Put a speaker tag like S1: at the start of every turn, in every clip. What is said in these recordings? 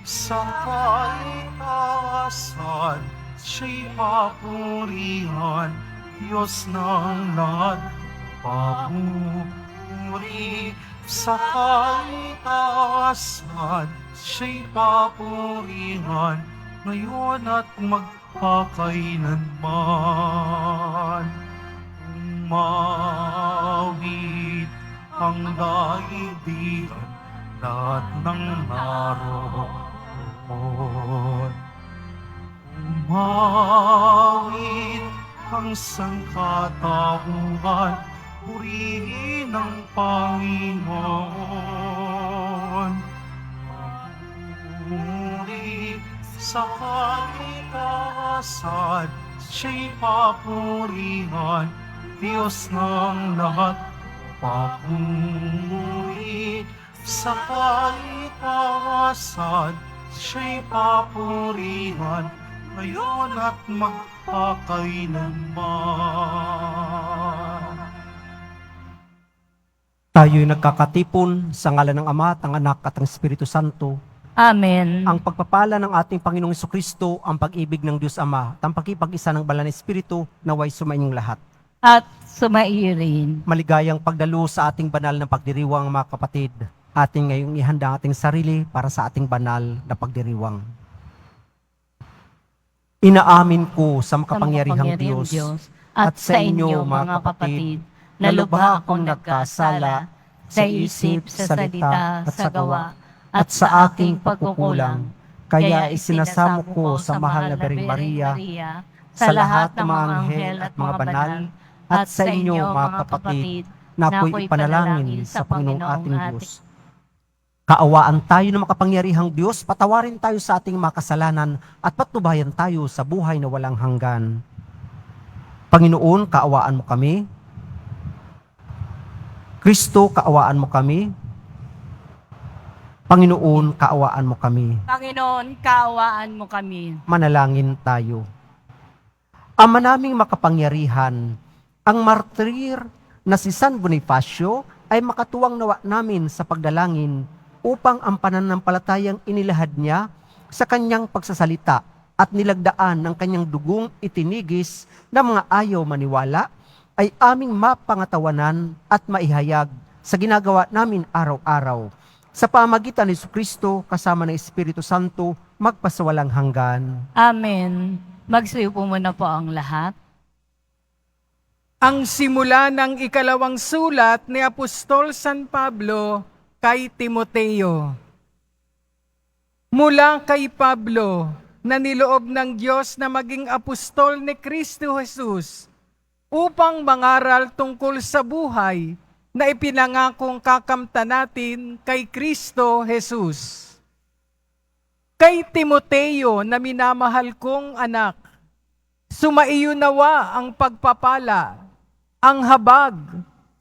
S1: sa kaitaasan, siya'y papurihan, Diyos ng lahat. Papuri sa kaitaasan, siya'y papurihan, ngayon at magpakailanman. Umawit ang daigdigan, lahat ng naroon. Umawit ang sangkatauhan, purihin ang Panginoon. Puri sa kaitaasan, siya'y papurihan, Diyos ng lahat. Papuri sa kaitaasan, siya'y papurihan, ngayon at magpakailanman.
S2: Tayo'y nagkakatipon sa ngalan ng Ama at ng Anak at ng Espiritu Santo.
S3: Amen.
S2: Ang pagpapala ng ating Panginoong Jesucristo, ang pag-ibig ng Diyos Ama, at ang pakipag-isa ng Banal na Espiritu, naway sumainyong lahat.
S3: At sumairin.
S2: Maligayang pagdalo sa ating banal na pagdiriwang, mga kapatid. Ating ngayong ihanda ang ating sarili para sa ating banal na pagdiriwang. Inaamin ko sa makapangyarihang Diyos at sa inyo, mga kapatid, na lubha akong nagkasala sa isip, sa salita, at sa gawa, at sa aking pagkukulang. Kaya isinasamo ko sa mahal na Birheng Maria, sa lahat ng mga anghel at mga banal, at sa inyo, mga kapatid, na ako'y ipanalangin sa Panginoong ating Diyos. Kaawaan tayo ng makapangyarihang Diyos, patawarin tayo sa ating mga kasalanan, at patnubayan tayo sa buhay na walang hanggan. Panginoon, kaawaan mo kami. Kristo, kaawaan mo kami. Panginoon, kaawaan mo kami.
S3: Panginoon, kaawaan mo kami.
S2: Manalangin tayo. Ama naming makapangyarihan, ang martir na si San Bonifacio ay makatuwang nawa namin sa pagdalangin upang ang pananampalatayang inilahad niya sa kanyang pagsasalita at nilagdaan ng kanyang dugong itinigis ng mga ayaw maniwala ay aming mapangatawanan at maihayag sa ginagawa namin araw-araw. Sa pamagitan ni Jesucristo kasama ng Espiritu Santo, magpasawalang hanggan.
S3: Amen. Magsuyo po muna po ang lahat.
S4: Ang simula ng ikalawang sulat ni Apostol San Pablo kay Timoteo. Mula kay Pablo, na niloob ng Diyos na maging apostol ni Kristo Jesus, upang mangaral tungkol sa buhay na ipinangakong kakamtan natin kay Kristo Jesus. Kay Timoteo na minamahal kong anak, sumaiyo nawa ang pagpapala, ang habag,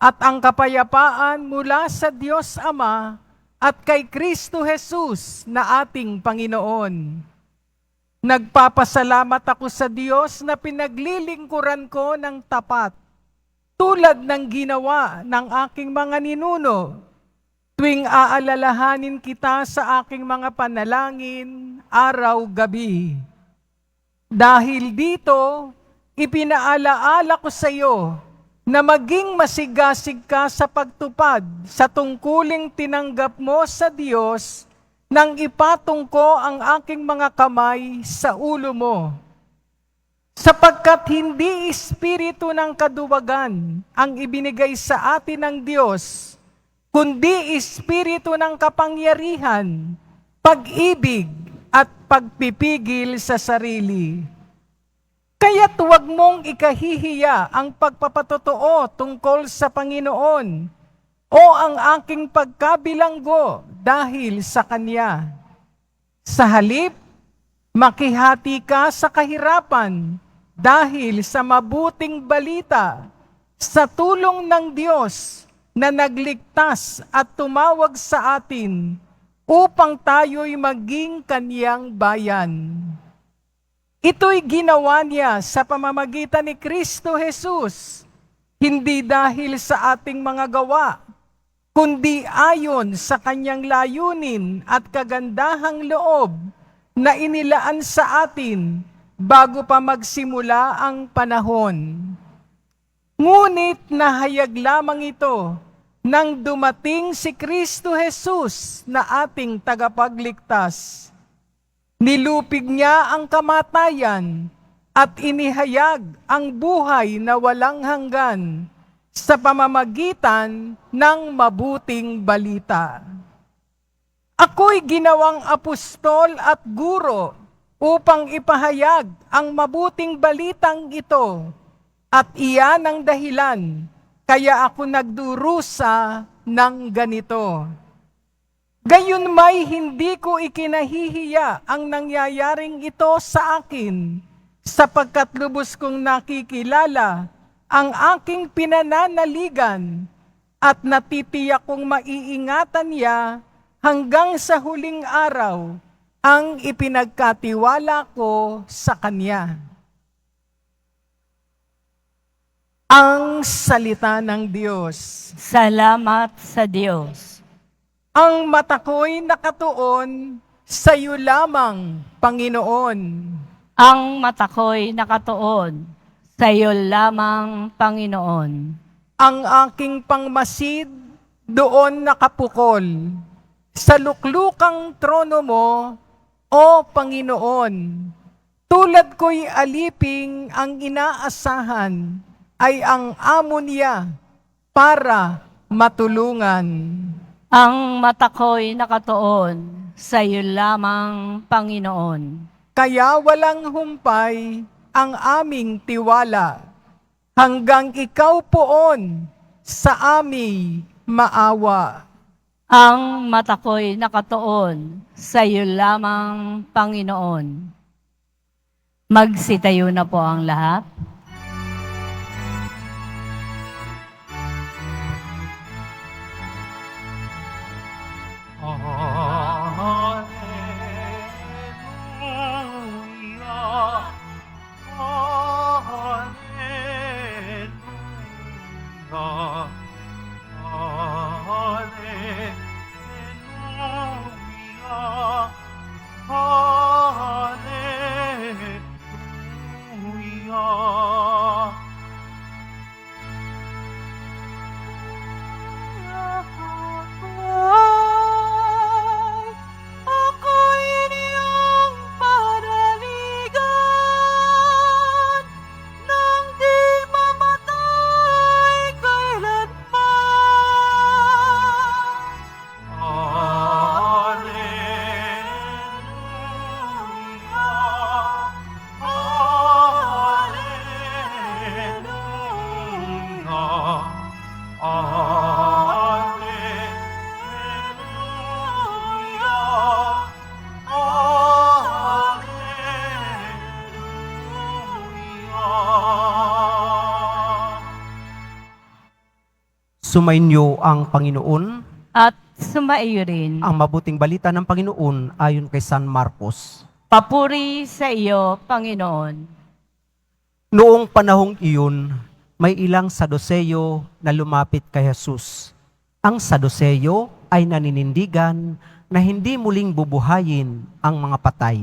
S4: at ang kapayapaan mula sa Diyos Ama at kay Kristo Jesus na ating Panginoon. Nagpapasalamat ako sa Diyos na pinaglilingkuran ko ng tapat, tulad ng ginawa ng aking mga ninuno, tuwing aalalahanin kita sa aking mga panalangin, araw-gabi. Dahil dito, ipinaalaala ko sa iyo na maging masigasig ka sa pagtupad sa tungkuling tinanggap mo sa Diyos nang ipatong ko ang aking mga kamay sa ulo mo. Sapagkat hindi espiritu ng kaduwagan ang ibinigay sa atin ng Diyos, kundi espiritu ng kapangyarihan, pag-ibig at pagpipigil sa sarili. Kaya't huwag mong ikahihiya ang pagpapatotoo tungkol sa Panginoon o ang aking pagkabilanggo dahil sa Kanya. Sa halip, makihati ka sa kahirapan dahil sa mabuting balita sa tulong ng Diyos na nagligtas at tumawag sa atin upang tayo'y maging Kaniyang bayan. Ito'y ginawa niya sa pamamagitan ni Kristo Jesus, hindi dahil sa ating mga gawa, kundi ayon sa kanyang layunin at kagandahang loob na inilaan sa atin bago pa magsimula ang panahon. Ngunit nahayag lamang ito nang dumating si Kristo Jesus na ating tagapagligtas. Nilupig niya ang kamatayan at inihayag ang buhay na walang hanggan sa pamamagitan ng mabuting balita. Ako'y ginawang apostol at guro upang ipahayag ang mabuting balitang ito, at iyan ang dahilan kaya ako nagdurusa ng ganito. Gayunmay hindi ko ikinahihiya ang nangyayaring ito sa akin, sapagkat lubos kong nakikilala ang aking pinananaligan at natitiyak kong maiingatan niya hanggang sa huling araw ang ipinagkatiwala ko sa Kanya. Ang salita ng Diyos.
S3: Salamat sa Diyos.
S4: Ang mata ko'y nakatuon sa iyo lamang, Panginoon.
S3: Ang mata ko'y nakatuon sa iyo lamang, Panginoon.
S4: Ang aking pangmasid doon nakapukol sa luklukang trono mo, O Panginoon. Tulad ko'y aliping ang inaasahan ay ang amo niya para matulungan.
S3: Ang mata ko'y nakatuon sa iyo lamang, Panginoon.
S4: Kaya walang humpay ang aming tiwala, hanggang ikaw poon sa aming maawa.
S3: Ang mata ko'y nakatuon sa iyo lamang, Panginoon. Magsitayo na po ang lahat.
S1: Hallelujah. Hallelujah. Hallelujah. Hallelujah. Ako'y iyong panaligan nang di mamatay kailanman. Hallelujah. Hallelujah.
S2: Sumainyo ang Panginoon,
S3: At sumaiyo rin.
S2: ang mabuting balita ng Panginoon ayon kay San Marcos.
S3: Papuri sa iyo, Panginoon.
S2: Noong panahong iyon, may ilang Saduseyo na lumapit kay Jesus. Ang Saduseyo ay naninindigan na hindi muling bubuhayin ang mga patay.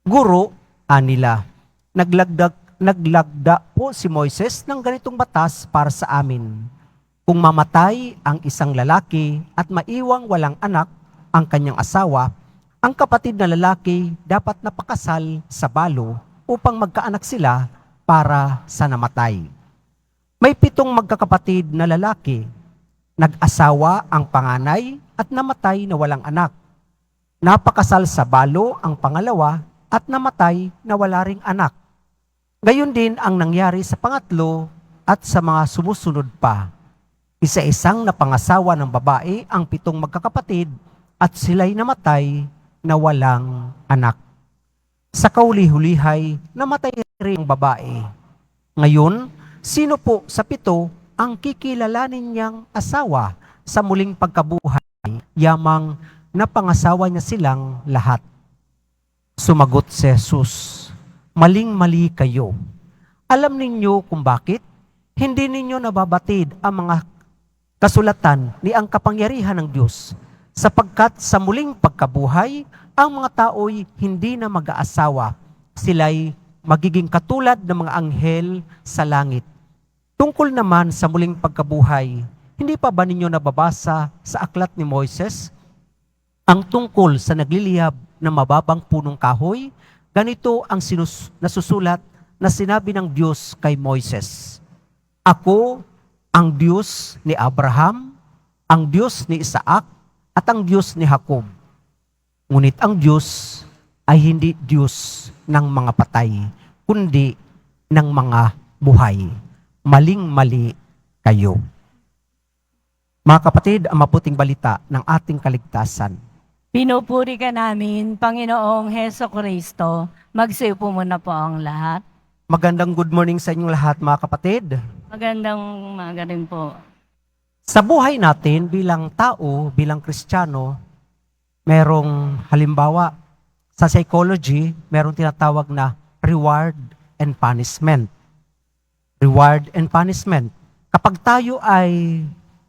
S2: Guro, anila, naglagda po si Moises ng ganitong batas para sa amin. Kung mamatay ang isang lalaki at maiwang walang anak ang kanyang asawa, ang kapatid na lalaki dapat napakasal sa balo upang magkaanak sila para sa namatay. May 7 magkakapatid na lalaki. Nag-asawa ang panganay at namatay na walang anak. Napakasal sa balo ang pangalawa at namatay na wala ring anak. Gayon din ang nangyari sa pangatlo at sa mga sumusunod pa. Isa-isang napangasawa ng babae ang 7 magkakapatid at sila'y namatay na walang anak. Sa kauli-hulihay, namatay rin ang babae. Ngayon, sino po sa 7 ang kikilalanin niyang asawa sa muling pagkabuhay, yamang napangasawa niya silang lahat? Sumagot si Jesus, maling-mali kayo. Alam ninyo kung bakit? Hindi ninyo nababatid ang mga Kasulatan ni ang kapangyarihan ng Diyos, sapagkat sa muling pagkabuhay, ang mga tao'y hindi na mag-aasawa. Sila'y magiging katulad ng mga anghel sa langit. Tungkol naman sa muling pagkabuhay, hindi pa ba ninyo nababasa sa aklat ni Moises ang tungkol sa nagliliyab na mababang punong kahoy? Ganito ang nasusulat na sinabi ng Diyos kay Moises, "Ako ang Diyos ni Abraham, ang Diyos ni Isaac, at ang Diyos ni Jacob." Ngunit ang Diyos ay hindi Diyos ng mga patay, kundi ng mga buhay. Maling-mali kayo. Mga kapatid, ang mabuting balita ng ating kaligtasan.
S3: Pinupuri ka namin, Panginoong Heso Kristo. Magsiyo po muna po ang lahat.
S2: Magandang good morning sa inyong lahat, mga kapatid.
S3: Magandang umaga rin po.
S2: Sa buhay natin bilang tao, bilang Kristiyano, merong halimbawa, sa psychology, merong tinatawag na reward and punishment. Reward and punishment. Kapag tayo ay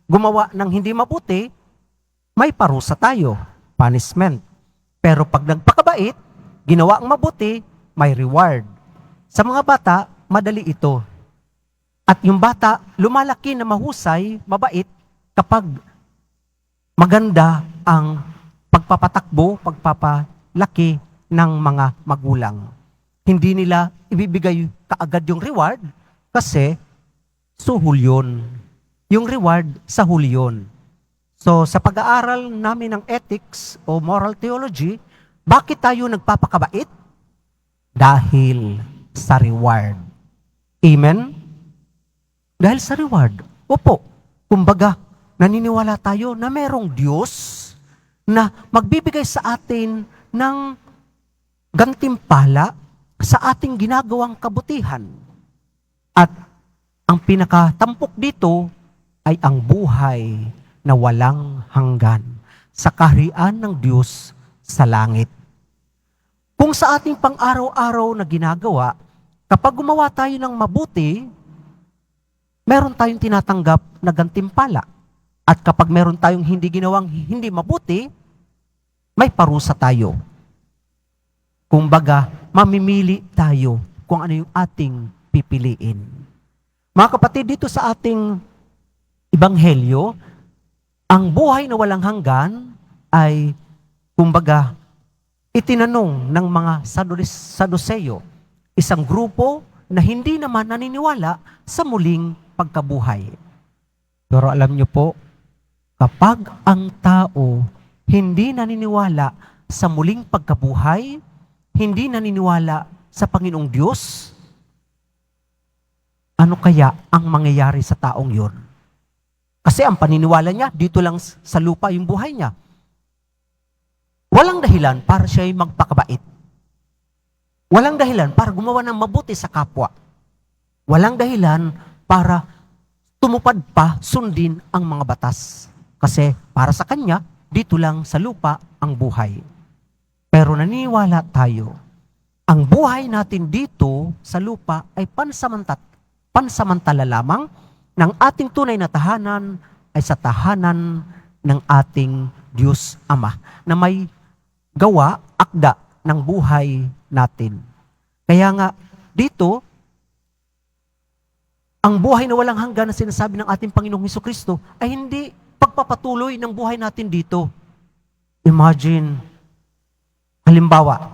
S2: gumawa ng hindi mabuti, may parusa tayo, punishment. Pero pag nagpakabait, ginawa ang mabuti, may reward. Sa mga bata, madali ito. At yung bata, lumalaki na mahusay, mabait, kapag maganda ang pagpapatakbo, pagpapalaki ng mga magulang. Hindi nila ibibigay kaagad yung reward kasi suhol yun. Yung reward sa huli yun. So sa pag-aaral namin ng ethics o moral theology, bakit tayo nagpapakabait? Dahil sa reward. Amen? Dahil sa reward. Opo, kumbaga, naniniwala tayo na merong Diyos na magbibigay sa atin ng gantimpala sa ating ginagawang kabutihan. At ang pinakatampok dito ay ang buhay na walang hanggan sa kaharian ng Diyos sa langit. Kung sa ating pang-araw-araw na ginagawa, kapag gumawa tayo ng mabuti, meron tayong tinatanggap na gantimpala. At kapag meron tayong hindi ginawang hindi mabuti, may parusa tayo. Kumbaga, mamimili tayo kung ano yung ating pipiliin. Mga kapatid, dito sa ating Ebanghelyo, ang buhay na walang hanggan ay, kumbaga, itinanong ng mga Saduseyo, isang grupo na hindi naman naniniwala sa muling pagkabuhay. Pero alam niyo po, kapag ang tao hindi naniniwala sa muling pagkabuhay, hindi naniniwala sa Panginoong Diyos, ano kaya ang mangyayari sa taong yon? Kasi ang paniniwala niya, dito lang sa lupa yung buhay niya. Walang dahilan para siya ay magpakabait. Walang dahilan para gumawa ng mabuti sa kapwa. Walang dahilan para tumupad pa, sundin ang mga batas. Kasi para sa kanya, dito lang sa lupa ang buhay. Pero naniniwala tayo, ang buhay natin dito sa lupa ay pansamantala lamang, ng ating tunay na tahanan ay sa tahanan ng ating Diyos Ama na may gawa, akda ng buhay natin. Kaya nga, dito, ang buhay na walang hanggan na sinasabi ng ating Panginoong Hesukristo ay hindi pagpapatuloy ng buhay natin dito. Imagine, halimbawa,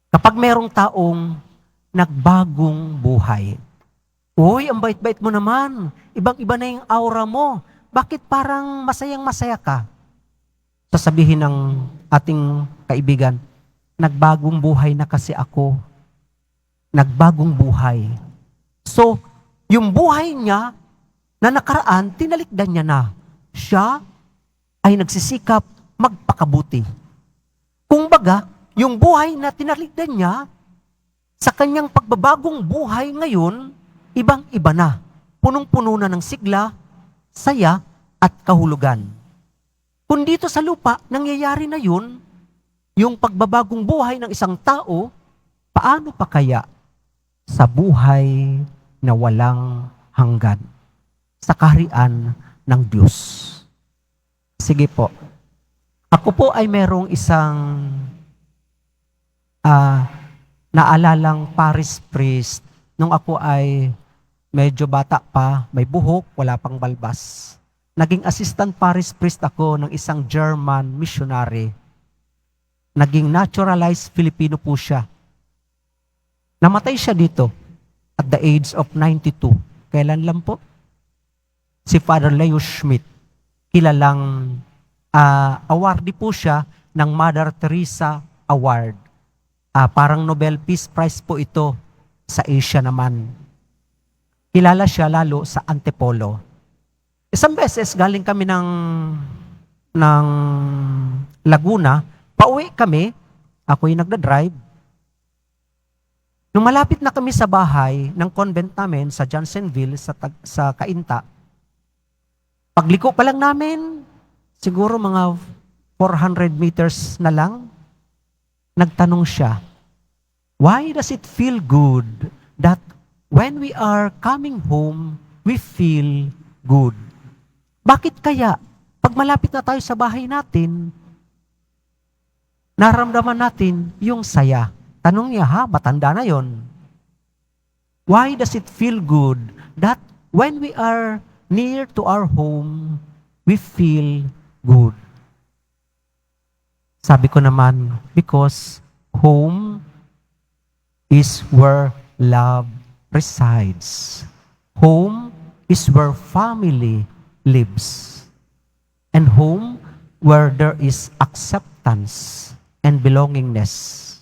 S2: kapag merong taong nagbagong buhay, "Uy, ang bait-bait mo naman. Ibang-iba na yung aura mo. Bakit parang masayang-masaya ka?" Sasabihin ng ating kaibigan, "Nagbagong buhay na kasi ako." Nagbagong buhay. So, yung buhay niya na nakaraan, tinalikdan niya na. Siya ay nagsisikap magpakabuti. Kumbaga, yung buhay na tinalikdan niya, sa kanyang pagbabagong buhay ngayon, ibang-iba na. Punong-puno na ng sigla, saya, at kahulugan. Kung dito sa lupa, nangyayari na yun, yung pagbabagong buhay ng isang tao, paano pa kaya sa buhay na walang hanggan? Sa kaharian ng Diyos. Sige po. Ako po ay merong isang naalalang parish priest nung ako ay medyo bata pa, may buhok, wala pang balbas. Naging assistant parish priest ako ng isang German missionary. Naging naturalized Filipino po siya. Namatay siya dito at the age of 92. Kailan lang po? Si Father Leo Schmidt. Kilalang awardee po siya ng Mother Teresa Award. Parang Nobel Peace Prize po ito sa Asia naman. Kilala siya lalo sa Antipolo. Isang beses galing kami ng Laguna, pauwi kami, ako'y nagdadrive. Nung malapit na kami sa bahay ng convent namin sa Johnsonville, sa Cainta, pagliko pa lang namin, siguro mga 400 meters na lang, nagtanong siya, why does it feel good that when we are coming home, we feel good? Bakit kaya, pag malapit na tayo sa bahay natin, naramdaman natin yung saya? Tanong niya, matanda na yon. Why does it feel good that when we are near to our home, we feel good? Sabi ko naman, because home is where love resides. Home is where family lives. And home where there is acceptance and belongingness.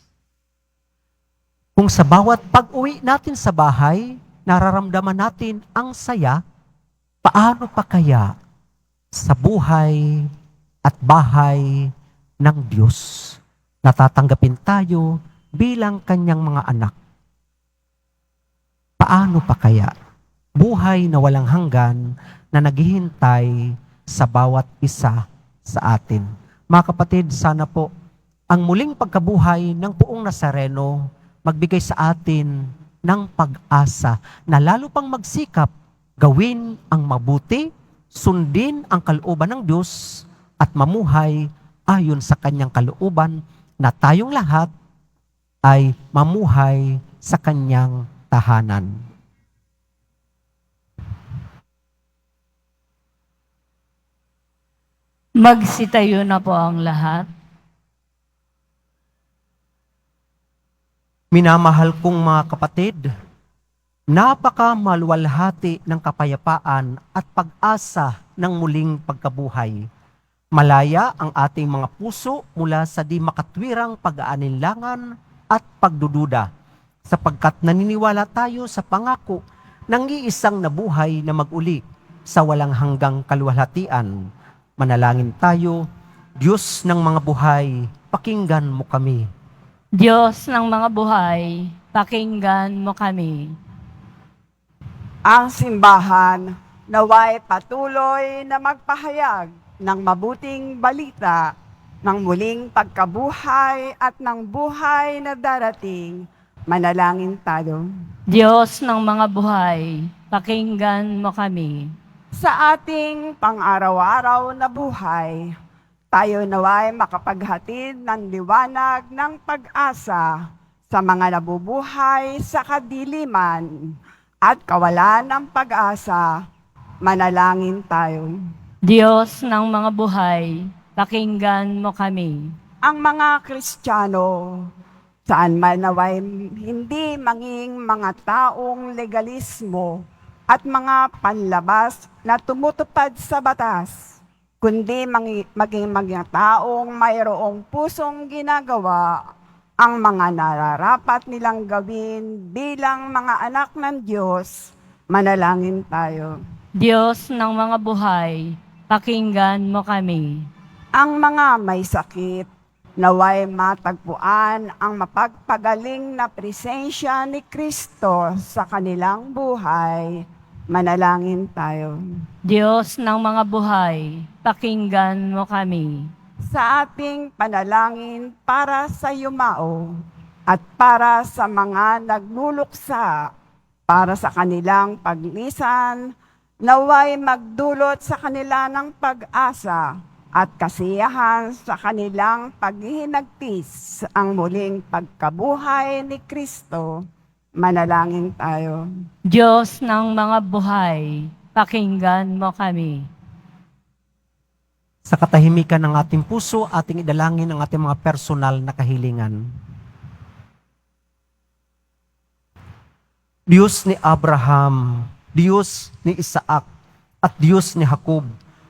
S2: Kung sa bawat pag-uwi natin sa bahay, nararamdaman natin ang saya, paano pa kaya sa buhay at bahay ng Diyos na tatanggapin tayo bilang kanyang mga anak? Paano pa kaya? Buhay na walang hanggan na naghihintay sa bawat isa sa atin. Mga kapatid, sana po ang muling pagkabuhay ng buong Nazareno magbigay sa atin ng pag-asa na lalo pang magsikap gawin ang mabuti, sundin ang kalooban ng Diyos at mamuhay ayon sa kanyang kalooban na tayong lahat ay mamuhay sa kanyang tahanan.
S3: Magsitayo na po ang lahat.
S2: Minamahal kong mga kapatid, napakamalwalhati ng kapayapaan at pag-asa ng muling pagkabuhay. Malaya ang ating mga puso mula sa di makatwirang pag-aalinlangan at pagdududa, sapagkat naniniwala tayo sa pangako ng iisang nabuhay na mag-uli sa walang hanggang kaluwalhatian. Manalangin tayo, Diyos ng mga buhay, pakinggan mo kami.
S3: Diyos ng mga buhay, pakinggan mo kami.
S5: Ang simbahan naway patuloy na magpahayag ng mabuting balita ng muling pagkabuhay at ng buhay na darating. Manalangin tayo.
S3: Diyos ng mga buhay, pakinggan mo kami.
S5: Sa ating pang-araw-araw na buhay, tayo naway makapaghatid ng liwanag ng pag-asa sa mga nabubuhay sa kadiliman at kawalan ng pag-asa. Manalangin tayo.
S3: Diyos ng mga buhay, pakinggan mo kami.
S5: Ang mga Kristiyano, saan man naway hindi manging mga taong legalismo at mga panlabas na tumutupad sa batas, kundi maging mga taong mayroong pusong ginagawa ang mga nararapat nilang gawin bilang mga anak ng Diyos. Manalangin tayo.
S3: Diyos ng mga buhay, pakinggan mo kami.
S5: Ang mga may sakit, naway matagpuan ang mapagpagaling na presensya ni Kristo sa kanilang buhay. Manalangin tayo.
S3: Diyos ng mga buhay, pakinggan mo kami.
S5: Sa ating panalangin para sa yumao at para sa mga nagluluksa, para sa kanilang paglisan Naway magdulot sa kanila ng pag-asa at kasiyahan sa kanilang paghihinagpis ang muling pagkabuhay ni Kristo. Manalangin tayo.
S3: Diyos ng mga buhay, pakinggan mo kami.
S2: Sa katahimikan ng ating puso, ating idalangin ang ating mga personal na kahilingan. Diyos ni Abraham, Diyos ni Isaac, at Diyos ni Jacob,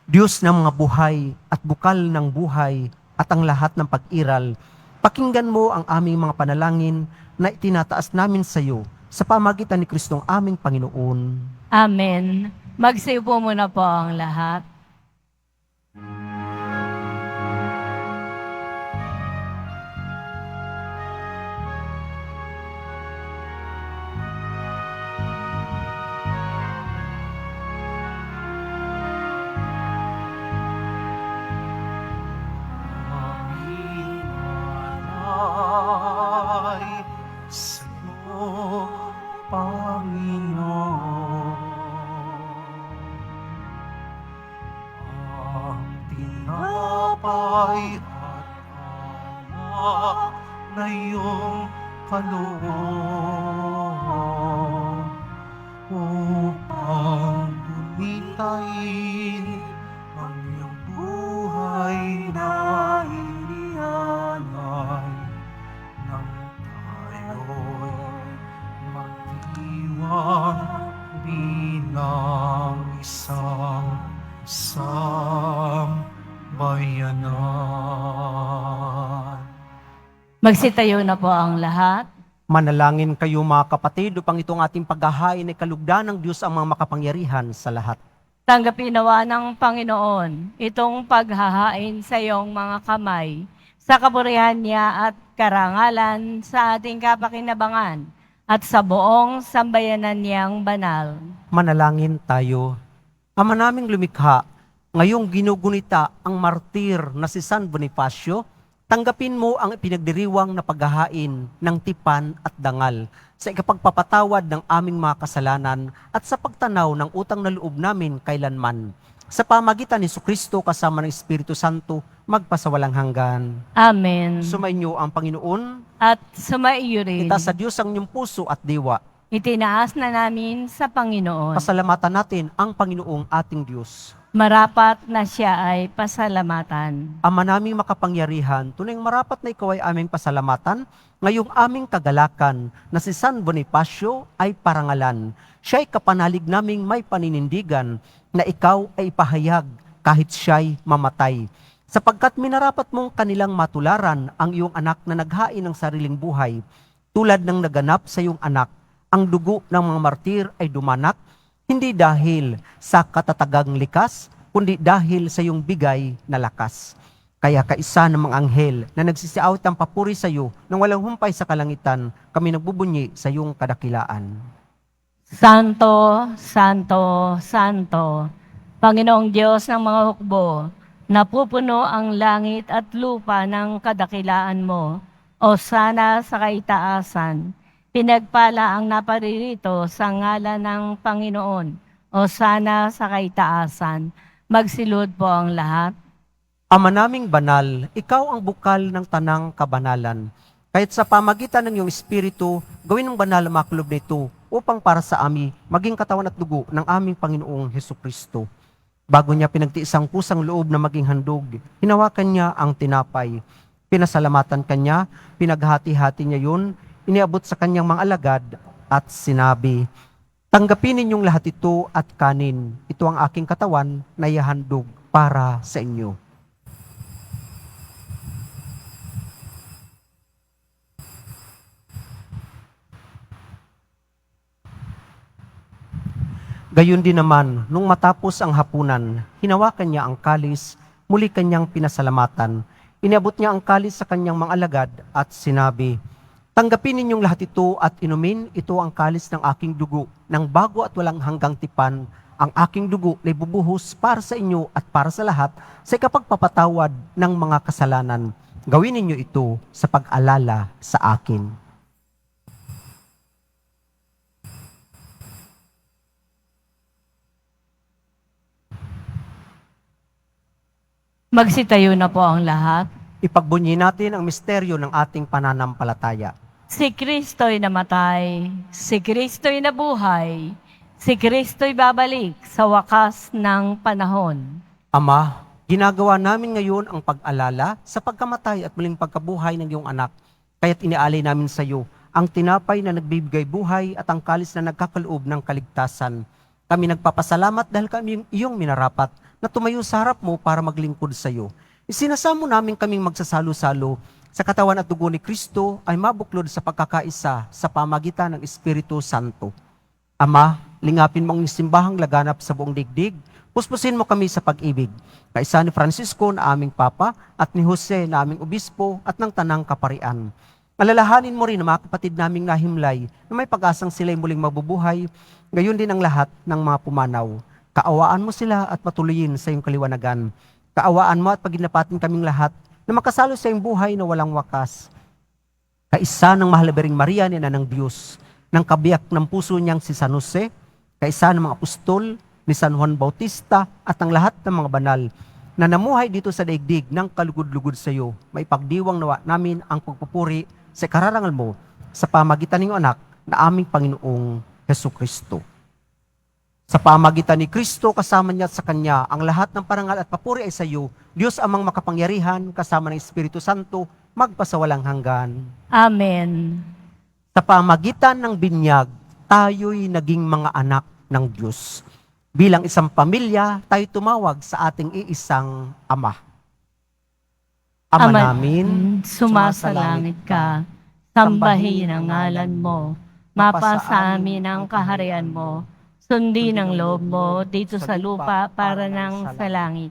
S2: Diyos ng mga buhay at bukal ng buhay at ang lahat ng pag-iral, pakinggan mo ang aming mga panalangin na itinataas namin sa iyo sa pamagitan ni Kristong aming Panginoon.
S3: Amen. Magsiupo muna po ang lahat.
S1: Aming alay sa'yo, Panginoon. Ang tinapay at alak na iyong kaloob upang bumitain ang iyong buhay na inialay nang tayo'y magdiwang bilang isang sambayanan.
S3: Magsitayo na po ang lahat.
S2: Manalangin kayo mga kapatid upang itong ating paghahain ay kalugdan ng Diyos ang mga makapangyarihan sa lahat.
S3: Tanggapin nawa ng Panginoon itong paghahain sa iyong mga kamay, sa kapurihan niya at karangalan sa ating kapakinabangan at sa buong sambayanan niyang banal.
S2: Manalangin tayo. Ama naming lumikha, ngayong ginugunita ang martir na si San Bonifacio, tanggapin mo ang ipinagdiriwang na paghahain ng tipan at dangal sa ikapagpapatawad ng aming mga kasalanan at sa pagtanaw ng utang na loob namin kailanman. Sa pamagitan ni Jesucristo kasama ng Espiritu Santo, magpasawalang hanggan.
S3: Amen.
S2: Sumainyo ang Panginoon,
S3: At sumaiyo rin,
S2: itaas sa Diyos ang inyong puso at diwa.
S3: itinaas na namin sa Panginoon.
S2: Pasalamatan natin ang Panginoong ating Diyos.
S3: Marapat na siya ay pasalamatan.
S2: Ama naming makapangyarihan, tunay marapat na ikaw ay aming pasalamatan, ngayong aming kagalakan na si San Bonifacio ay parangalan. Siya'y kapanalig naming may paninindigan na ikaw ay ipahayag kahit siya'y mamatay. Sapagkat minarapat mong kanilang matularan ang iyong anak na naghain ng sariling buhay. Tulad ng naganap sa iyong anak, ang dugo ng mga martir ay dumanak, hindi dahil sa katatagang likas, kundi dahil sa iyong bigay na lakas. Kaya kaisa ng mga anghel na nagsisiawit ang papuri sa iyo nang walang humpay sa kalangitan, kami nagbubunyi sa iyong kadakilaan.
S3: Santo, Santo, Santo, Panginoong Diyos ng mga hukbo, napupuno ang langit at lupa ng kadakilaan mo, o sana sa kaitaasan. Pinagpala ang naparirito sa ngalan ng Panginoon, o sana sa kaitaasan. Magsilod po ang lahat.
S2: Ama naming banal, ikaw ang bukal ng tanang kabanalan. Kahit sa pamagitan ng iyong Espiritu, gawin ng banal ang makulob nito upang para sa amin maging katawan at dugo ng aming Panginoong Hesukristo. Bago niya pinagtiis ang pusang loob na maging handog, hinawakan niya ang tinapay. Pinasalamatan kanya, pinaghati-hati niya yun, iniabot sa kanyang mga alagad at sinabi, tanggapin ninyong lahat ito at kanin. Ito ang aking katawan na ihahandog para sa inyo. Gayon din naman, nung matapos ang hapunan, hinawakan niya ang kalis, muli kanyang pinasalamatan. Iniabot niya ang kalis sa kanyang mga alagad at sinabi, tanggapin ninyong lahat ito at inumin, ito ang kalis ng aking dugo, ng bago at walang hanggang tipan. Ang aking dugo na ibubuhos para sa inyo at para sa lahat sa ikapagpapatawad ng mga kasalanan. Gawin ninyo ito sa pag-alala sa akin.
S3: Magsitayo na po ang lahat.
S2: Ipagbunyi natin ang misteryo ng ating pananampalataya.
S3: Si Kristo'y namatay, si Kristo'y nabuhay, si Kristo'y babalik sa wakas ng panahon.
S2: Ama, ginagawa namin ngayon ang pag-alala sa pagkamatay at muling pagkabuhay ng iyong anak. Kaya't inialay namin sa iyo ang tinapay na nagbibigay buhay at ang kalis na nagkakaloob ng kaligtasan. Kami nagpapasalamat dahil kami iyong minarapat na tumayo sa harap mo para maglingkod sa iyo. Isinasamo namin kaming magsasalo-salo sa katawan at dugo ni Kristo ay mabuklod sa pagkakaisa sa pamagitan ng Espiritu Santo. Ama, lingapin mo ang simbahang laganap sa buong digdig. Puspusin mo kami sa pag-ibig. Kaisa ni Francisco na aming Papa at ni Jose na aming Obispo at ng Tanang Kaparian. Alalahanin mo rin ang mga kapatid naming nahimlay na may pag-asang sila'y muling mabubuhay, gayon din ang lahat ng mga pumanaw. Kaawaan mo sila at patuloyin sa iyong kaliwanagan. Kaawaan mo at paginapatin kaming lahat na makasalo sa iyong buhay na walang wakas. Kaisa ng mahal na Birheng Maria ni Nanang Diyos, ng kabiyak ng puso niyang si San Jose, kaisa ng mga apostol, ni San Juan Bautista at ang lahat ng mga banal na namuhay dito sa daigdig ng kalugod-lugod sa iyo, may pagdiwang nawa namin ang pagpupuri sa kararangal mo sa pamagitan ng iyong anak na aming Panginoong Hesukristo. Sa pamagitan ni Kristo, kasama niya at sa Kanya, ang lahat ng parangal at papuri ay sa iyo, Diyos amang makapangyarihan, kasama ng Espiritu Santo, magpasawalang hanggan.
S3: Amen.
S2: Sa pamagitan ng binyag, tayo'y naging mga anak ng Diyos. Bilang isang pamilya, tayo tumawag sa ating iisang Ama. Ama namin,
S3: sumasalangit ka, sambahin ang ngalan mo, mapasa amin ang kaharian mo, sundin ang loob mo dito sa lupa para nang sa langit.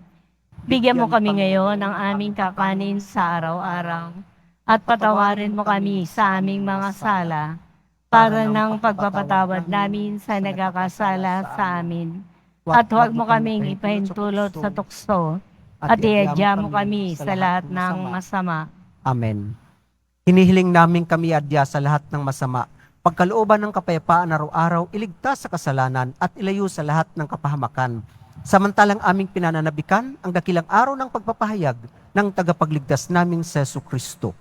S3: Bigyan mo kami ngayon ng aming kakanin sa araw-araw, at patawarin mo kami sa aming mga sala, para ng pagpapatawad namin sa nagkakasala sa amin. At huwag mo kaming ipahintulot sa tukso, at iadya mo kami sa lahat ng masama.
S2: Amen. Hinihiling namin kami adya sa lahat ng masama, pagkalooban ng kapayapaan araw-araw, iligtas sa kasalanan at ilayo sa lahat ng kapahamakan. Samantalang aming pinananabikan ang dakilang araw ng pagpapahayag ng tagapagligtas naming sa Jesucristo.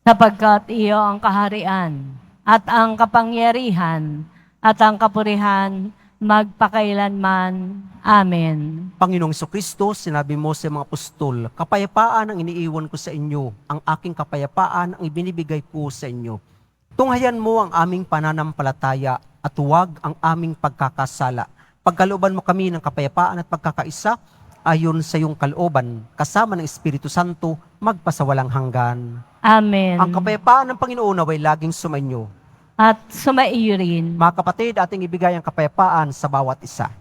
S3: Sapagkat iyo ang kaharian, at ang kapangyarihan, at ang kapurihan, magpakailanman. Amen.
S2: Panginoong Jesucristo, sinabi mo sa mga apostol, kapayapaan ang iniiwan ko sa inyo, ang aking kapayapaan ang ibinibigay ko sa inyo. Tunghayan mo ang aming pananampalataya at huwag ang aming pagkakasala. Pagkalooban mo kami ng kapayapaan at pagkakaisa, ayon sa iyong kalooban, kasama ng Espiritu Santo, magpasawalang hanggan.
S3: Amen.
S2: Ang kapayapaan ng Panginoon naway laging sumainyo.
S3: At sumaiyo rin.
S2: Mga kapatid, ating ibigay ang kapayapaan sa bawat isa.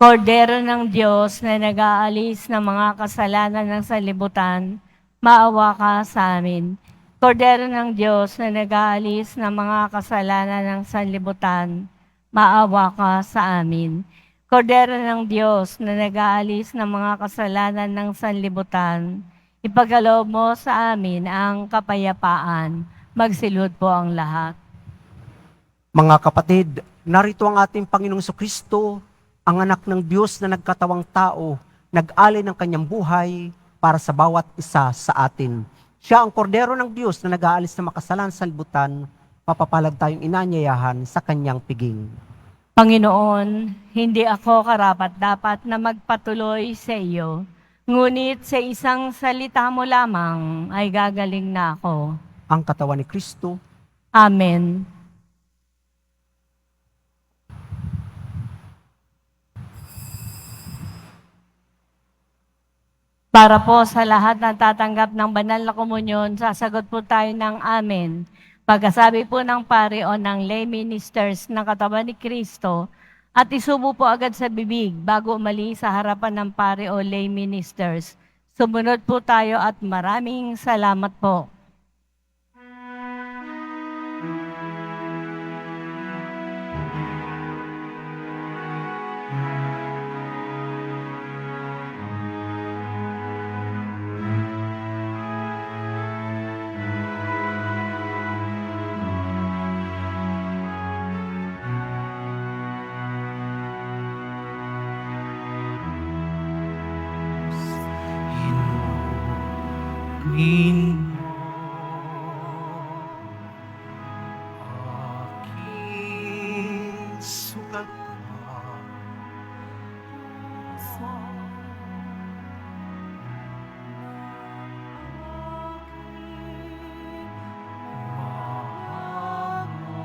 S3: Kordero ng Diyos na nag-aalis ng mga kasalanan ng sanlibutan, maawa ka sa amin. Kordero ng Diyos na nag-aalis ng mga kasalanan ng sanlibutan, maawa ka sa amin. Kordero ng Diyos na nag-aalis ng mga kasalanan ng sanlibutan, ipagkaloob mo sa amin ang kapayapaan. Magsilod po ang lahat.
S2: Mga kapatid, narito ang ating Panginoong Jesucristo, ang anak ng Diyos na nagkatawang tao, nag-alay ng kanyang buhay para sa bawat isa sa atin. Siya ang kordero ng Diyos na nag-aalis ng makasalan sa libutan, mapapalad tayong inanyayahan sa kanyang piging.
S3: Panginoon, hindi ako karapat-dapat na magpatuloy sa iyo, ngunit sa isang salita mo lamang ay gagaling na ako.
S2: Ang katawan ni Kristo.
S3: Amen. Para po sa lahat na tatanggap ng banal na komunyon, sasagot po tayo ng amen. Pagkasabi po ng pare o ng lay ministers ng katawan ni Kristo, at isubo po agad sa bibig bago umalis sa harapan ng pare o lay ministers. Sumunod po tayo at maraming salamat po.
S1: amin mo. Aking sugat pa mahal mo.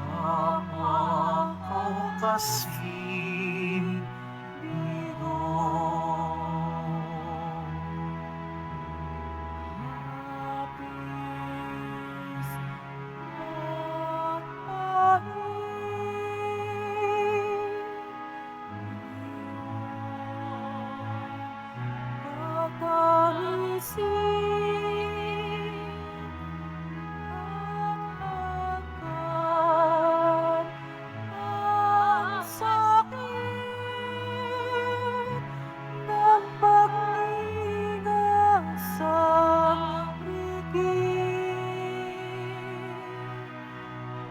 S1: Kapag kasing bigo, labis at ang sakit ng pagnigasang rigid.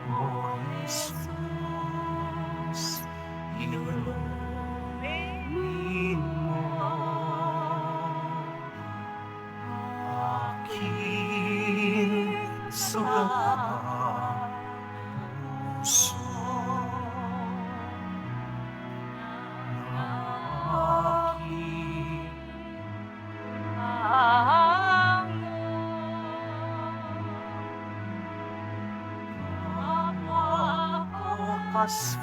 S1: O Jesus, inumin mo aking sugat na puso. Aking kapakasin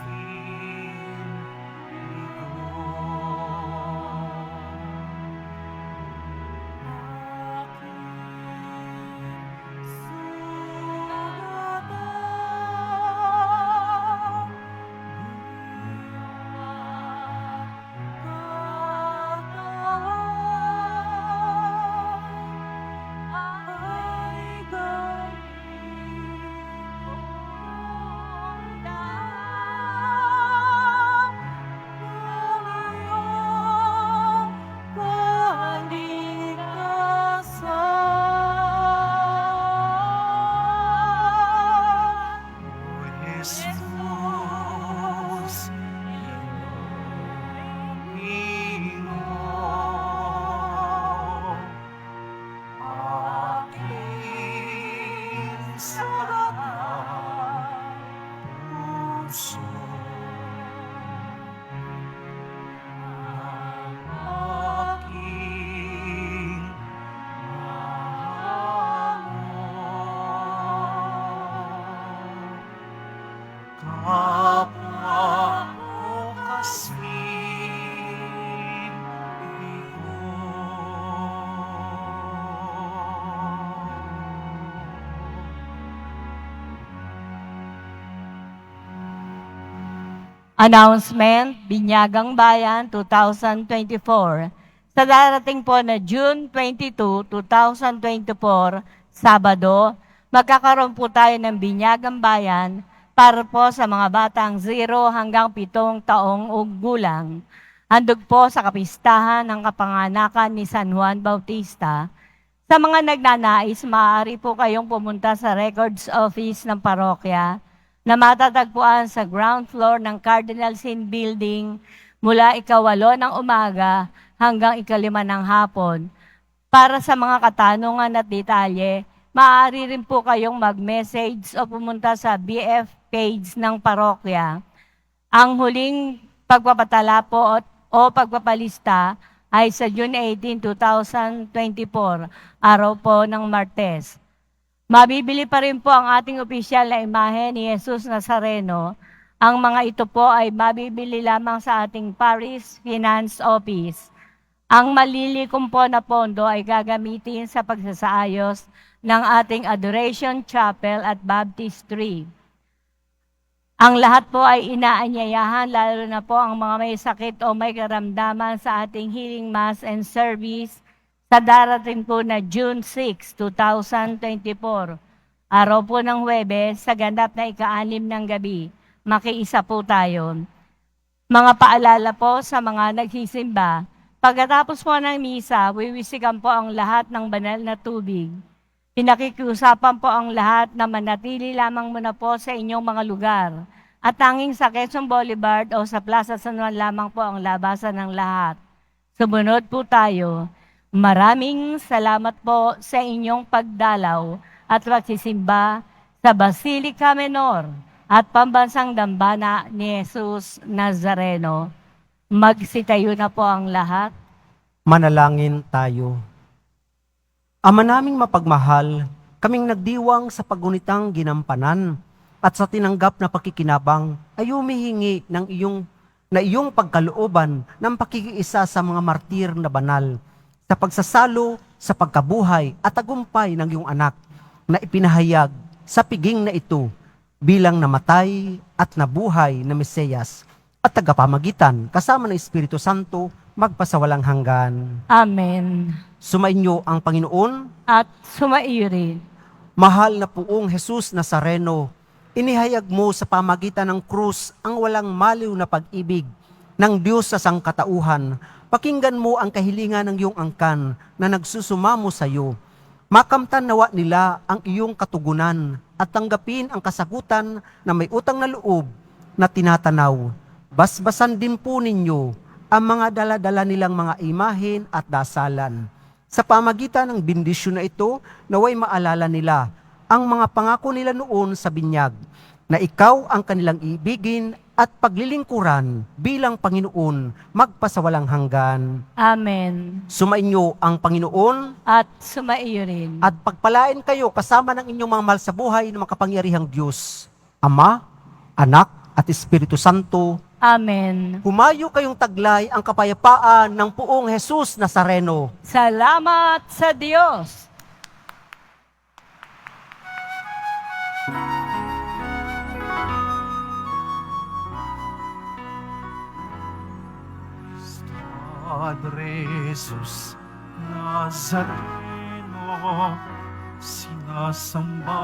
S1: Jesus, inumin mo aking sugat na puso. Aking mahal mo. Kapwa ko kasing bigo.
S3: Announcement, Binyagang Bayan 2024. Sa darating po na June 22, 2024, Sabado, magkakaroon po tayo ng Binyagang Bayan para po sa mga batang 0 hanggang 7 taong gulang. Handog po sa kapistahan ng kapanganakan ni San Juan Bautista. Sa mga nagnanais, maaari po kayong pumunta sa Records Office ng parokya na matatagpuan sa ground floor ng Cardinal Sin Building mula 8:08 ng umaga hanggang 5:05 ng hapon. Para sa mga katanungan at detalye, maaari rin po kayong mag-message o pumunta sa BF page ng parokya. Ang huling pagpapatala po o pagpapalista ay sa June 18, 2024, araw po ng Martes. Mabibili pa rin po ang ating opisyal na imahe ni Jesus Nazareno. Ang mga ito po ay mabibili lamang sa ating Parish Finance Office. Ang malilikom po na pondo ay gagamitin sa pagsasaayos ng ating Adoration Chapel at Baptistry. Ang lahat po ay inaanyayahan, lalo na po ang mga may sakit o may karamdaman sa ating healing mass and service sa darating po na June 6, 2024. Araw po ng Huwebes, sa ganap na 6 ng gabi, makiisa po tayo. Mga paalala po sa mga nagsisimba, pagkatapos po ng misa, wiwisikan po ang lahat ng banal na tubig. Pinakikiusapan po ang lahat na manatili lamang muna po sa inyong mga lugar. At tanging sa Quezon Boulevard o sa Plaza San Juan lamang po ang labasan ng lahat. Sumunod po tayo. Maraming salamat po sa inyong pagdalaw at pagsisimba sa Basilica Menor at Pambansang Dambana ni Jesus Nazareno. Magsitayo na po ang lahat.
S2: Manalangin tayo. Ama naming mapagmahal, kaming nagdiwang sa pagunitang ginampanan at sa tinanggap na pakikinabang ay humihingi ng iyong pagkalooban ng pakikiisa sa mga martir na banal sa pagsasalo sa pagkabuhay at tagumpay ng iyong anak na ipinahayag sa piging na ito bilang namatay at nabuhay na Mesiyas at tagapamagitan kasama ng Espiritu Santo magpasawalang hanggan.
S3: Amen.
S2: Sumainyo ang Panginoon.
S3: At sumaiyo rin.
S2: Mahal na Poong Jesus Nazareno, inihayag mo sa pamagitan ng krus ang walang maliw na pag-ibig ng Diyos sa sangkatauhan. Pakinggan mo ang kahilingan ng iyong angkan na nagsusumamo sa iyo. Makamtan nawa nila ang iyong katugunan at tanggapin ang kasagutan na may utang na loob na tinatanaw. Basbasan din po ninyo ang mga dala-dala nilang mga imahen at dasalan. Sa pamagitan ng bendisyon na ito, naway maalala nila ang mga pangako nila noon sa binyag, na ikaw ang kanilang ibigin at paglilingkuran bilang Panginoon magpasawalang hanggan.
S3: Amen.
S2: Sumainyo ang Panginoon
S3: At sumaiyo rin.
S2: at pagpalain kayo kasama ng inyong mga mahal sa buhay ng makapangyarihang Diyos, Ama, Anak at Espiritu Santo.
S3: Amen.
S2: Humayo kayong taglay ang kapayapaan ng Poong Jesus Nazareno.
S3: Salamat sa Diyos.
S1: Padre Jesus Nazareno, sinasamba